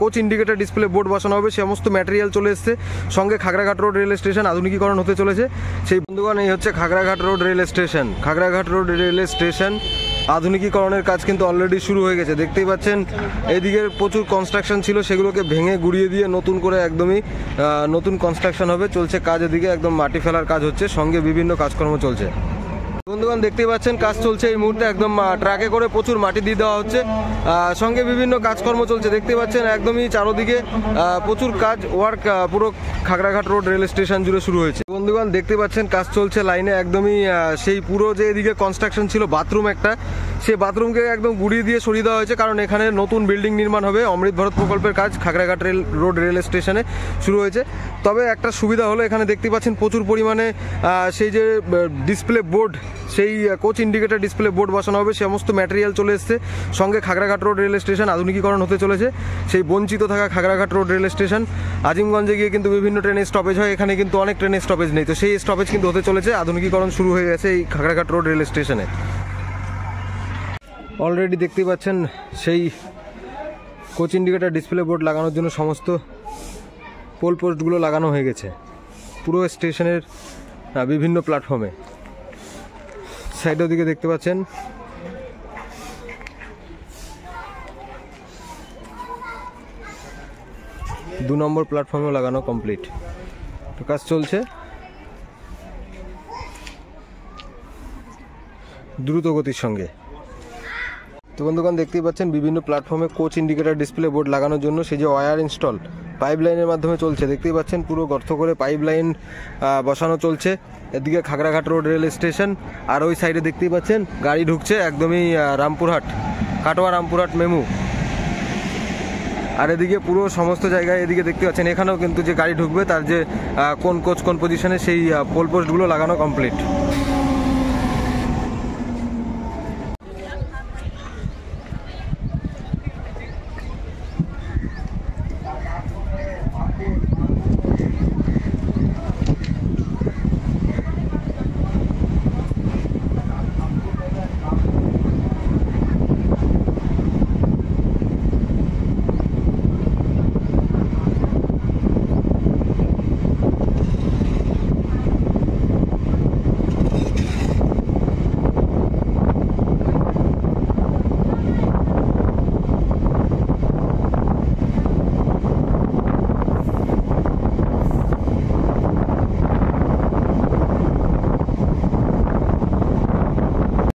Coach indicator display board বসানো হবে, সমস্ত ম্যাটেরিয়াল চলে এসছে। সঙ্গে খাগড়াঘাট রোড রেল স্টেশন আধুনিকীকরণ হতে চলেছে। সেই বন্ধুগণ, এই হচ্ছে Khagraghat road rail station. Khagraghat road rail station আধুনিকীকরণের কাজ কিন্তু অলরেডি শুরু হয়ে গেছে। দেখতেই পাচ্ছেন এদিকে প্রচুর কনস্ট্রাকশন ছিল, সেগুলোকে ভেঙে গুড়িয়ে দিয়ে নতুন করে একদমই নতুন কনস্ট্রাকশন হবে। চলছে কাজ, এদিকে একদম মাটি ফেলার কাজ হচ্ছে, সঙ্গে বিভিন্ন কাজকর্ম চলছে। বন্ধুগণ দেখতেই পাচ্ছেন কাজ চলছে এই মুহূর্তে, একদম ট্রাকে করে প্রচুর মাটি দিয়ে দেওয়া হচ্ছে, সঙ্গে বিভিন্ন কাজকর্ম চলছে। দেখতে পাচ্ছেন একদমই চারোদিকে প্রচুর কাজ, ওয়ার্ক পুরো খাগড়াঘাট রোড রেল স্টেশন জুড়ে শুরু হয়েছে। বন্ধুগণ দেখতে পাচ্ছেন কাজ চলছে লাইনে, একদমই সেই পুরো যে এদিকে কনস্ট্রাকশন ছিল বাথরুম একটা, সেই বাথরুমকে একদম গুড়িয়ে দিয়ে সরিয়ে দেওয়া হয়েছে, কারণ এখানে নতুন বিল্ডিং নির্মাণ হবে। অমৃত ভারত প্রকল্পের কাজ খাগড়াঘাট রোড রেল স্টেশনে শুরু হয়েছে। তবে একটা সুবিধা হলো, এখানে দেখতে পাচ্ছেন প্রচুর পরিমাণে সেই যে ডিসপ্লে বোর্ড, সেই কোচ ইন্ডিকেটর ডিসপ্লে বোর্ড বসানো হবে, সমস্ত ম্যাটেরিয়াল চলে এসছে। সঙ্গে খাগড়াঘাট রোড রেল স্টেশন আধুনিকীকরণ হতে চলেছে। সেই বঞ্চিত থাকা খাগড়াঘাট রোড রেল স্টেশন, আজিমগঞ্জে গিয়ে কিন্তু বিভিন্ন ট্রেনের স্টপেজ হয়, এখানে কিন্তু অনেক ট্রেনের স্টপেজ নেই, তো সেই স্টপেজ কিন্তু হতে চলেছে। আধুনিকীকরণ শুরু হয়ে গেছে এই খাগড়াঘাট রোড রেল স্টেশনে। অলরেডি দেখতেই পাচ্ছেন সেই কোচ ইন্ডিকেটর ডিসপ্লে বোর্ড লাগানোর জন্য সমস্ত পোল পোস্টগুলো লাগানো হয়ে গেছে পুরো স্টেশনের বিভিন্ন প্ল্যাটফর্মে। সাইডের দিকে দেখতে পাচ্ছেন দু নম্বর প্ল্যাটফর্মে লাগানো কমপ্লিট, তো কাজ চলছে দ্রুত গতির সঙ্গে। তো বন্ধুগণ দেখতেই পাচ্ছেন বিভিন্ন প্ল্যাটফর্মে কোচ ইন্ডিকেটর ডিসপ্লে বোর্ড লাগানোর জন্য সেই যে ওয়্যার ইনস্টল পাইপ লাইনের মাধ্যমে চলছে। দেখতেই পাচ্ছেন পুরো গর্ত করে পাইপ লাইন বসানো চলছে। এদিকে খাগড়াঘাট রোড রেল স্টেশন, আর ওই সাইডে দেখতেই পাচ্ছেন গাড়ি ঢুকছে একদমই রামপুরহাট, কাটোয়া রামপুরহাট মেমু। আর এদিকে পুরো সমস্ত জায়গায় এদিকে দেখতে পাচ্ছেন এখানেও কিন্তু যে গাড়ি ঢুকবে তার যে কোন কোচ কোন পজিশনে সেই পোল পোস্টগুলো লাগানো কমপ্লিট।